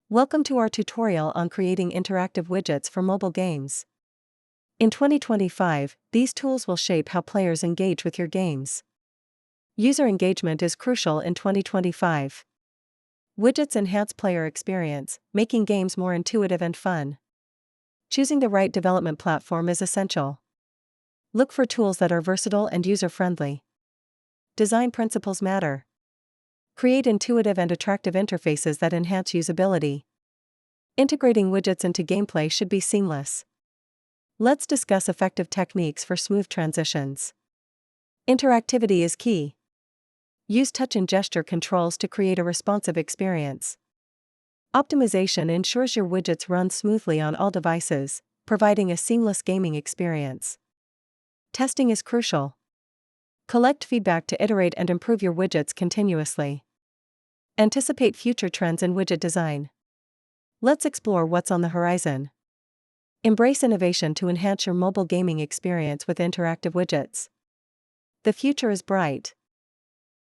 Welcome to our tutorial on creating interactive widgets for mobile games. In 2025, these tools will shape how players engage with your games. User engagement is crucial in 2025. Widgets enhance player experience, making games more intuitive and fun. Choosing the right development platform is essential. Look for tools that are versatile and user-friendly. Design principles matter. Create intuitive and attractive interfaces that enhance usability. Integrating widgets into gameplay should be seamless. Let's discuss effective techniques for smooth transitions. Interactivity is key. Use touch and gesture controls to create a responsive experience. Optimization ensures your widgets run smoothly on all devices, providing a seamless gaming experience. Testing is crucial. Collect feedback to iterate and improve your widgets continuously. Anticipate future trends in widget design. Let's explore what's on the horizon. Embrace innovation to enhance your mobile gaming experience with interactive widgets. The future is bright.